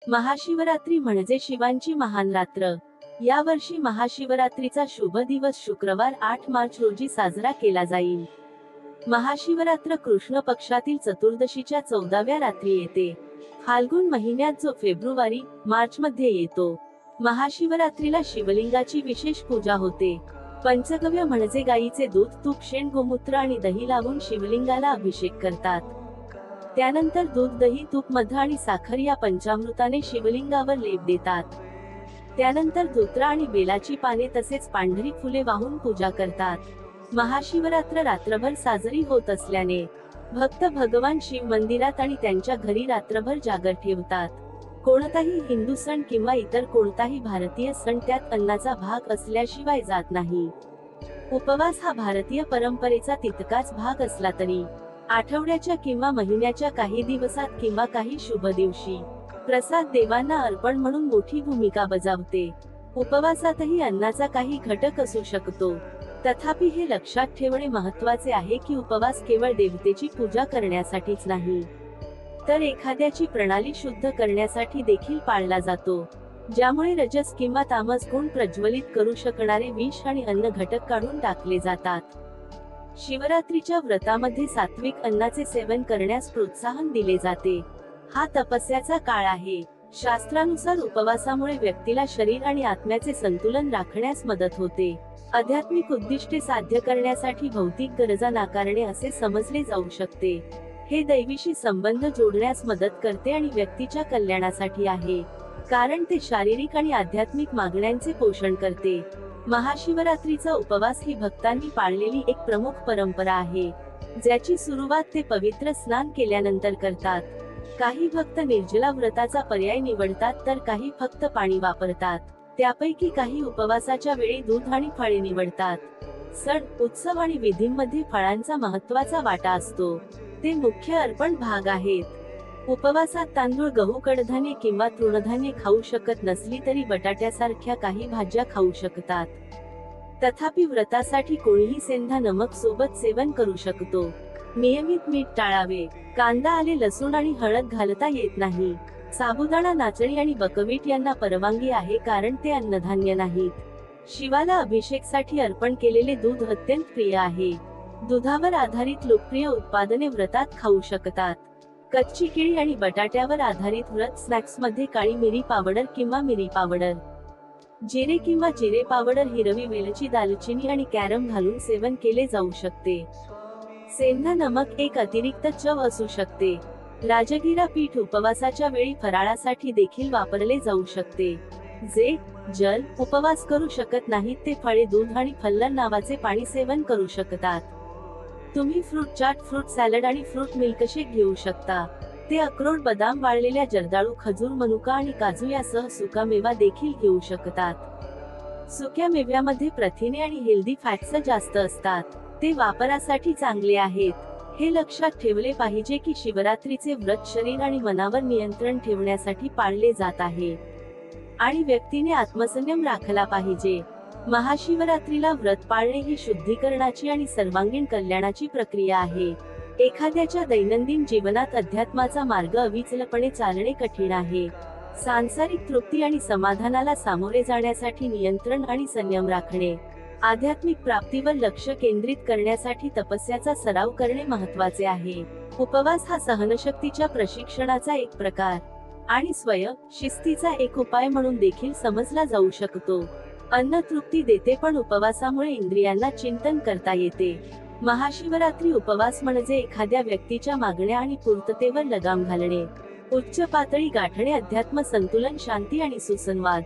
महाशिवरात्री म्हणजे शिवांची महान रात्र. या वर्षी महाशिवरात्रीचा शुभ दिवस शुक्रवार 8 मार्च रोजी साजरा केला जाईल. महाशिवरात्र कृष्ण पक्षातील चतुर्दशीच्या 14व्या रात्री येते. फाल्गुन महिन्यात जो फेब्रुवारी मार्च मध्ये येतो. महाशिवरात्रीला शिवलिंगाची विशेष पूजा होते. पंचगव्य म्हणजे गायीचे दूध, तूप, शेण, गोमूत्र आणि दही लावून शिवलिंगाला अभिषेक करतात. त्यानंतर दूध, दही, तूप, मध आणि साखर या पंचामृताने शिवलिंगावर लेप देतात. त्यानंतर धोत्र आणि बेलाची पाने तसेच पांढरी फुले वाहून पूजा करतात. महाशिवरात्र रात्रभर साजरी होत असल्याने भक्त भगवान शिव मंदिरात आणि त्यांच्या घरी रात्रभर जागर ठेवतात. कोणताही हिंदू सण किंवा इतर कोणताही भारतीय सण त्यात अन्नाचा भाग असल्याशिवाय जात नाही. उपवास हा भारतीय परंपरेचा तितकाच भाग असला तरी आठवड्याच्या किंवा महिन्याच्या काही दिवसात किंवा काही शुभ दिवशी प्रसाद देवांना अर्पण म्हणून मोठी भूमिका बजावते. उपवासातही अन्नाचा काही घटक असू शकतो. तथापि हे लक्षात ठेवणे महत्त्वाचे आहे की उपवास केवळ देवतेची पूजा करण्यासाठीच नाही, तर एखाद्याची प्रणाली शुद्ध करण्यासाठी देखील पाळला जातो, ज्यामुळे रजस किंवा तामस गुण प्रज्वलित करू शकणारे विष आणि अन्न घटक काढून टाकले जातात. शिवरात्रीच्या व्रतामध्ये सात्विक अन्नाचे सेवन करण्यास प्रोत्साहन दिले जाते. हा तपस्याचा काळ आहे. शास्त्रानुसार उपवासामुळे व्यक्तीला शरीर आणि आत्म्याचे संतुलन राखण्यास मदत होते. आध्यात्मिक उद्दिष्टे साध्य करण्यासाठी भौतिक गरजा नाकारणे असे समजले जाऊ शकते. हे दैवीशी संबंध जोडण्यास मदत करते आणि व्यक्तीच्या कल्याणासाठी आहे, कारण ते शारीरिक आणि आध्यात्मिक मागण्यांचे पोषण करते. महाशिवरात्रीचा उपवास ही भक्तांनी पाळलेली एक प्रमुख परंपरा आहे, ज्याची सुरुवात ते पवित्र स्नान केल्यानंतर करतात. काही भक्त निर्जला व्रताचा पर्याय निवडतात तर काही फक्त पाणी वापरतात. त्यापैकी काही उपवासाच्या वेळी दूध आणि फळे निवडतात. सण, उत्सव आणि विधींमध्ये फळांचा महत्त्वाचा वाटा असतो. ते मुख्य अर्पण भाग आहेत. उपवासात तांदूळ, गहू, कडधान्ये किंवा तृणधान्ये खाऊ शकत नसली तरी बटाट्यासारख्या काही भाज्या खाऊ शकतात. तथापि व्रतासाठी कोणीही सेंधा नमक सोबत सेवन करू शकतो. नियमित मीठ टाळावे. कांदा, आले, लसूण आणि हळद घालता येत नाही. साबुदाणा, नाचणी आणि बकव्हीट यांना परवानगी आहे कारण ते अन्नधान्य नाहीत. शिवाला अभिषेकसाठी अर्पण केलेले दूध अत्यंत प्रिय आहे. दुधावर आधारित लोकप्रिय उत्पादने व्रतात खाऊ शकतात. कच्ची केळी आणि बटाट्यावर आधारित व्रत स्नॅक्समध्ये काळी मिरी पावडर किंवा मिरी पावडर, जिरे किंवा जिरे पावडर, हिरवी वेलची, दालचिनी आणि कॅरम घालून सेवन केले जाऊ शकते. सेंधा नमक एक अतिरिक्त चव असू शकते. राजगिरा पीठ उपवासाच्या वेळी फराळासाठी देखील वापरले जाऊ शकते. जे जल उपवास करू शकत नाहीत ते फळे, दूध आणि फल्लर नावाचे पाणी सेवन करू शकतात. तुम्ही फ्रूट चाट, फ्रूट सॅलड आणि फ्रूट मिल्कशेक घेऊ शकता. ते अक्रोड, बदाम, वाळलेल्या जर्दाळू, खजूर, मनुका आणि काजू यासह सुकामेवा देखील घेऊ शकतात. सुक्या मेव्यामध्ये प्रथिने आणि हेल्दी फॅट्स जास्त असतात. ते वापरासाठी चांगले आहेत. हे लक्षात ठेवले पाहिजे की शिवरात्रीचे व्रत शरीर आणि मनावर नियंत्रण ठेवण्यासाठी पाळले जात आहे आणि व्यक्तीने आत्मसंयम राखला पाहिजे. महाशिवरात्रीला व्रत पाळणे ही शुद्धीकरणाची आणि सर्वांगीण कल्याणाची प्रक्रिया आहे. एखाद्याच्या दैनंदिन जीवनात अध्यात्माचा मार्ग अविचलपणे चालणे कठीण आहे. सांसारिक तृप्ती आणि समाधानाला सामोरे जाण्यासाठी नियंत्रण आणि संयम राखणे, आध्यात्मिक प्राप्तीवर लक्ष केंद्रित करण्यासाठी तपस्याचा सराव करणे महत्त्वाचे आहे. उपवास हा सहनशक्तीच्या प्रशिक्षणाचा एक प्रकार आणि शिस्तीचा एक उपाय म्हणून देखील समजला जाऊ शकतो. अन्न तृप्ती देते पण उपवासामुळे इंद्रियांना चिंतन करता येते. महाशिवरात्री उपवास म्हणजे एखाद्या व्यक्तीच्या मागण्या आणि पूर्ततेवर लगाम घालणे, उच्च पातळी गाठणे, अध्यात्म संतुलन, शांती आणि सुसंवाद